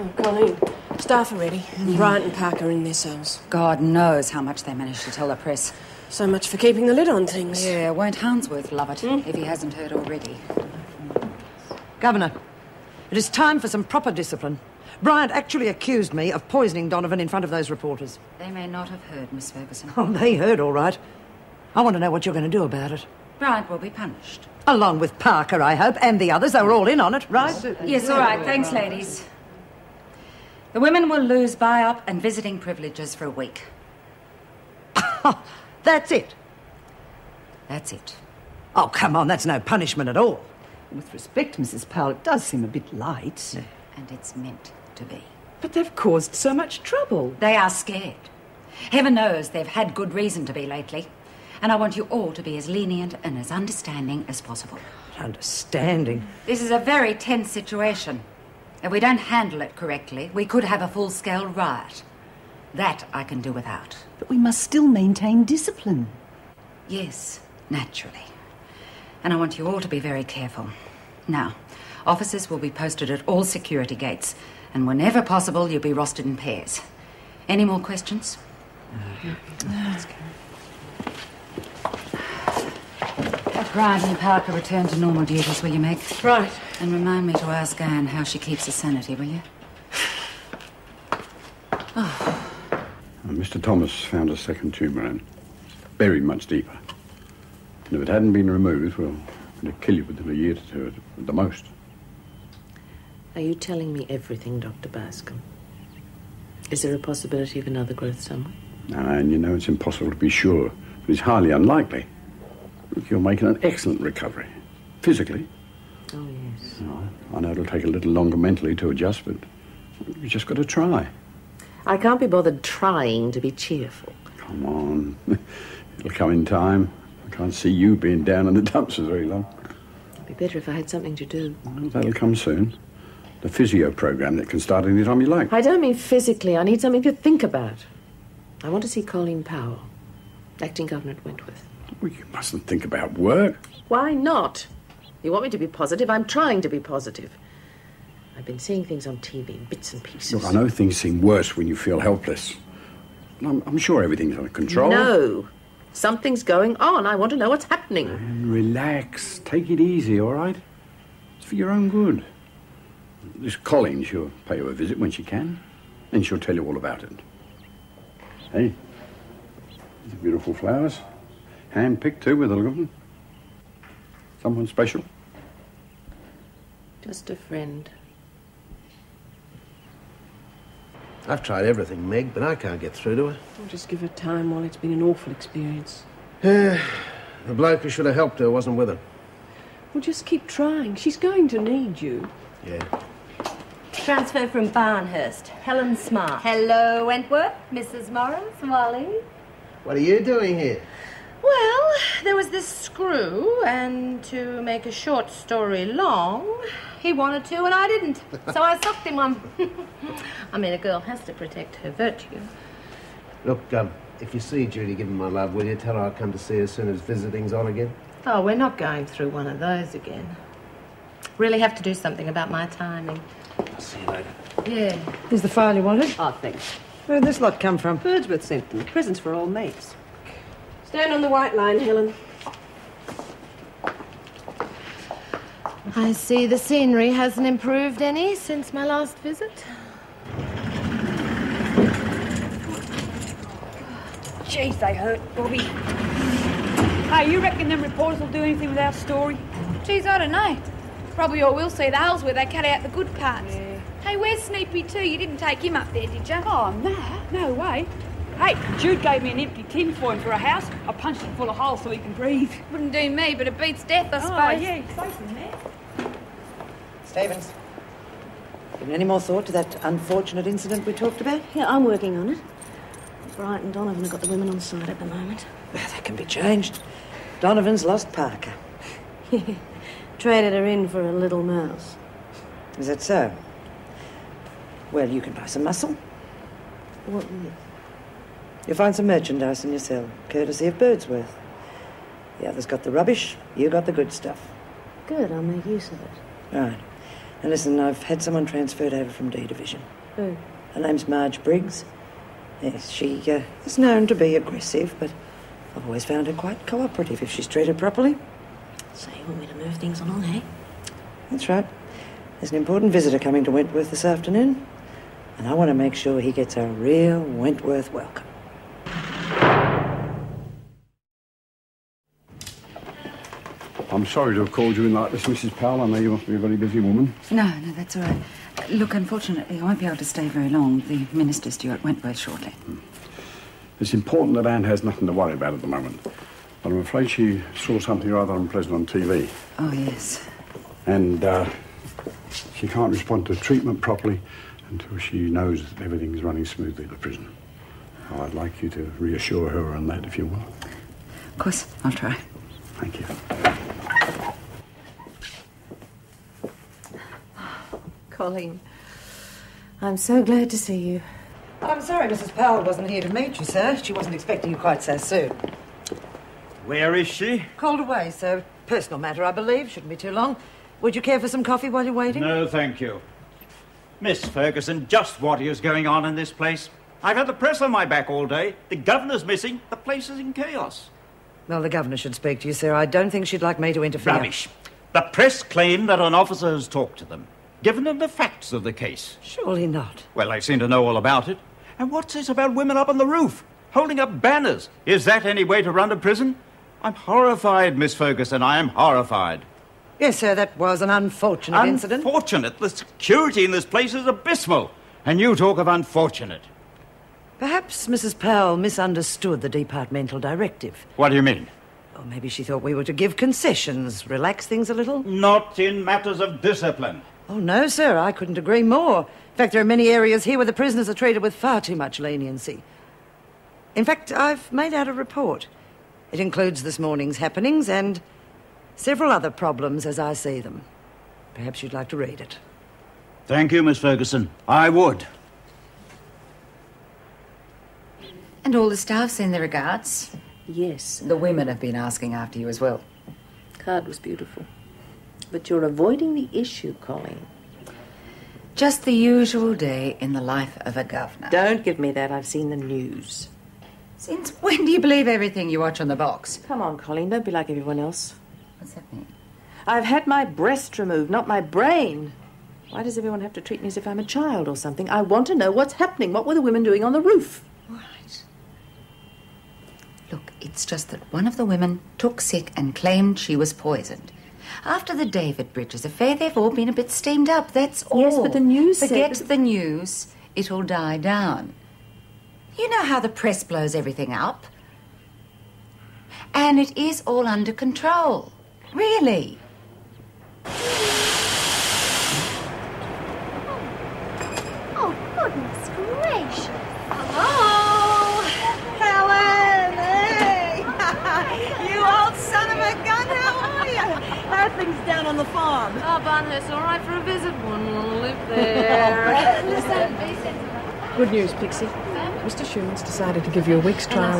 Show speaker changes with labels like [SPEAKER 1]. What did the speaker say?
[SPEAKER 1] Oh, Colleen, staff are ready. Bryant and Parker are in their cells.
[SPEAKER 2] God knows how much they managed to tell the press.
[SPEAKER 1] So much for keeping the lid on things.
[SPEAKER 2] Yeah, won't Harnsworth love it, if he hasn't heard already.
[SPEAKER 3] Governor, it is time for some proper discipline. Bryant actually accused me of poisoning Donovan in front of those reporters.
[SPEAKER 2] They may not have heard, Miss Ferguson.
[SPEAKER 3] Oh, they heard all right. I want to know what you're going to do about it.
[SPEAKER 2] Bryant will be punished.
[SPEAKER 3] Along with Parker, I hope, and the others. They were all in on it, right?
[SPEAKER 2] Yes, all right. Thanks, ladies. The women will lose buy-up and visiting privileges for a week.
[SPEAKER 3] That's it?
[SPEAKER 2] That's it.
[SPEAKER 3] Oh, come on, that's no punishment at all.
[SPEAKER 4] With respect, Mrs. Powell, it does seem a bit light.
[SPEAKER 2] Yeah. And it's meant to be.
[SPEAKER 4] But they've caused so much trouble.
[SPEAKER 2] They are scared. Heaven knows they've had good reason to be lately. And I want you all to be as lenient and as understanding as possible.
[SPEAKER 3] Understanding?
[SPEAKER 2] This is a very tense situation. If we don't handle it correctly, we could have a full-scale riot. That I can do without.
[SPEAKER 4] But we must still maintain discipline.
[SPEAKER 2] Yes, naturally. And I want you all to be very careful. Now, officers will be posted at all security gates, and whenever possible, you'll be rostered in pairs. Any more questions?
[SPEAKER 1] Let's go.
[SPEAKER 2] Have Bryant and Parker return to normal duties, will you, Meg?
[SPEAKER 1] Right.
[SPEAKER 2] And remind me to ask Anne how she keeps her sanity, will you?
[SPEAKER 5] Mr. Thomas found a second tumour in. Buried much deeper. And if it hadn't been removed, well, it'd kill you within a year to two at the most.
[SPEAKER 6] Are you telling me everything, Dr. Bascom? Is there a possibility of another growth somewhere?
[SPEAKER 5] And you know it's impossible to be sure, but it's highly unlikely. Look, you're making an excellent recovery. Physically.
[SPEAKER 6] Oh, yes.
[SPEAKER 5] I know it'll take a little longer mentally to adjust, but you've just got to try.
[SPEAKER 6] I can't be bothered trying to be cheerful.
[SPEAKER 5] Come on. It'll come in time. I can't see you being down in the dumps for very long.
[SPEAKER 6] It'd be better if I had something to do.
[SPEAKER 5] Well, that'll come soon. The physio program that can start any time you like.
[SPEAKER 6] I don't mean physically. I need something to think about. I want to see Colleen Powell, acting governor at Wentworth.
[SPEAKER 5] Well, you mustn't think about work.
[SPEAKER 6] Why not? You want me to be positive? I'm trying to be positive. I've been seeing things on TV, bits and pieces.
[SPEAKER 5] Look, I know things seem worse when you feel helpless. I'm sure everything's under control.
[SPEAKER 6] No. Something's going on. I want to know what's happening.
[SPEAKER 5] And relax. Take it easy, all right? It's for your own good. This Colleen, she'll pay you a visit when she can, and she'll tell you all about it. Hey, these are beautiful flowers. Hand-picked, too, with a look of them. Someone special?
[SPEAKER 6] Just a friend.
[SPEAKER 7] I've tried everything, Meg, but I can't get through to her.
[SPEAKER 1] We'll just give her time while it's been an awful experience.
[SPEAKER 7] The bloke who should have helped her wasn't with her.
[SPEAKER 1] We'll just keep trying. She's going to need you.
[SPEAKER 7] Yeah.
[SPEAKER 8] Transfer from Barnhurst. Helen Smart.
[SPEAKER 9] Hello, Wentworth. Mrs. Morris, Wally.
[SPEAKER 7] What are you doing here?
[SPEAKER 8] Well, there was this screw, and to make a short story long, he wanted to and I didn't. So I sucked him one. I mean, a girl has to protect her virtue.
[SPEAKER 7] Look, if you see Judy, give her my love, will you? Tell her I'll come to see her as soon as visiting's on again.
[SPEAKER 8] Oh, we're not going through one of those again. Really have to do something about my timing.
[SPEAKER 7] I'll see you later.
[SPEAKER 8] Yeah.
[SPEAKER 3] Here's the file you wanted.
[SPEAKER 4] Oh, thanks.
[SPEAKER 3] Where did this lot come from?
[SPEAKER 4] Birdsworth sent them. Presents for old mates.
[SPEAKER 1] Stand on the white line, Helen.
[SPEAKER 8] I see the scenery hasn't improved any since my last visit.
[SPEAKER 10] Jeez, they hurt, Bobby. Hey, you reckon them reporters will do anything with our story?
[SPEAKER 9] Geez, I don't know. Probably all we'll see the holes where they cut out the good parts.
[SPEAKER 10] Yeah.
[SPEAKER 9] Hey, where's Sneepy too? You didn't take him up there, did you?
[SPEAKER 10] Oh, nah, no way. Hey, Jude gave me an empty tin for him for a house. I punched it full of holes so he can breathe.
[SPEAKER 9] Wouldn't do me, but it beats death, I suppose.
[SPEAKER 10] Oh, yeah, he's safe in there.
[SPEAKER 3] Stevens, given any more thought to that unfortunate incident we talked about?
[SPEAKER 11] Yeah, I'm working on it. Bryant and Donovan have got the women on side at the moment.
[SPEAKER 3] That can be changed. Donovan's lost Parker.
[SPEAKER 11] Traded her in for a little mouse.
[SPEAKER 3] Is that so? Well, you can buy some muscle.
[SPEAKER 11] What?
[SPEAKER 3] You'll find some merchandise in your cell, courtesy of Birdsworth. The others got the rubbish, you got the good stuff.
[SPEAKER 11] Good, I'll make use of it.
[SPEAKER 3] Right. And listen, I've had someone transferred over from D Division.
[SPEAKER 6] Who?
[SPEAKER 3] Her name's Marge Briggs. Yes, she is known to be aggressive, but I've always found her quite cooperative if she's treated properly.
[SPEAKER 11] So you want me to move things along, eh?
[SPEAKER 3] That's right. There's an important visitor coming to Wentworth this afternoon, and I want to make sure he gets a real Wentworth welcome.
[SPEAKER 5] I'm sorry to have called you in like this, Mrs. Powell. I know you must be a very busy woman.
[SPEAKER 2] No, that's all right. Look, unfortunately, I won't be able to stay very long. The minister's due at Wentworth shortly.
[SPEAKER 5] It's important that Anne has nothing to worry about at the moment. But I'm afraid she saw something rather unpleasant on TV.
[SPEAKER 2] Oh, yes.
[SPEAKER 5] And she can't respond to treatment properly until she knows that everything's running smoothly at the prison. Oh, I'd like you to reassure her on that, if you will.
[SPEAKER 2] Of course, I'll try.
[SPEAKER 5] Thank you.
[SPEAKER 6] Colleen, I'm so glad to see you.
[SPEAKER 3] I'm sorry Mrs. Powell wasn't here to meet you, sir. She wasn't expecting you quite so soon.
[SPEAKER 12] Where is she?
[SPEAKER 3] Called away, sir. Personal matter, I believe. Shouldn't be too long. Would you care for some coffee while you're waiting?
[SPEAKER 12] No, thank you. Miss Ferguson, just what is going on in this place? I've had the press on my back all day. The governor's missing. The place is in chaos.
[SPEAKER 3] Well, the governor should speak to you, sir. I don't think she'd like me to interfere.
[SPEAKER 12] Rubbish. The press claim that an officer has talked to them, given them the facts of the case.
[SPEAKER 3] Surely not.
[SPEAKER 12] Well, they seem to know all about it. And what's this about women up on the roof, holding up banners? Is that any way to run a prison? I'm horrified, Miss Ferguson. I am horrified.
[SPEAKER 3] Yes, sir, that was an unfortunate incident.
[SPEAKER 12] Unfortunate? The security in this place is abysmal. And you talk of unfortunate.
[SPEAKER 3] Perhaps Mrs. Powell misunderstood the departmental directive.
[SPEAKER 12] What do you mean?
[SPEAKER 3] Or maybe she thought we were to give concessions, relax things a little.
[SPEAKER 12] Not in matters of discipline.
[SPEAKER 3] Oh, no, sir, I couldn't agree more. In fact, there are many areas here where the prisoners are treated with far too much leniency. In fact, I've made out a report. It includes this morning's happenings and several other problems as I see them. Perhaps you'd like to read it.
[SPEAKER 12] Thank you, Miss Ferguson. I would.
[SPEAKER 2] And all the staff send their regards.
[SPEAKER 6] Yes.
[SPEAKER 2] The women have been asking after you as well.
[SPEAKER 6] Card was beautiful. But you're avoiding the issue, Colleen.
[SPEAKER 2] Just the usual day in the life of a governor.
[SPEAKER 6] Don't give me that. I've seen the news.
[SPEAKER 2] Since when do you believe everything you watch on the box?
[SPEAKER 6] Come on, Colleen. Don't be like everyone else.
[SPEAKER 2] What's that mean?
[SPEAKER 6] I've had my breast removed, not my brain. Why does everyone have to treat me as if I'm a child or something? I want to know what's happening. What were the women doing on the roof?
[SPEAKER 2] Right. Look, it's just that one of the women took sick and claimed she was poisoned. After the David Bridges affair, they've all been a bit steamed up, that's all.
[SPEAKER 6] Yes, but the news
[SPEAKER 2] Forget
[SPEAKER 6] said...
[SPEAKER 2] the news. It'll die down. You know how the press blows everything up. And it is all under control. Really.
[SPEAKER 13] Oh, goodness gracious.
[SPEAKER 14] Hello! Helen! Hey! You old son of a gun, how are you? How are things down on the farm?
[SPEAKER 8] Oh, Barnhurst's all right for a visit. Wouldn't want to live there.
[SPEAKER 14] Good news, Pixie. Mr. Schuman's decided to give you a week's trial.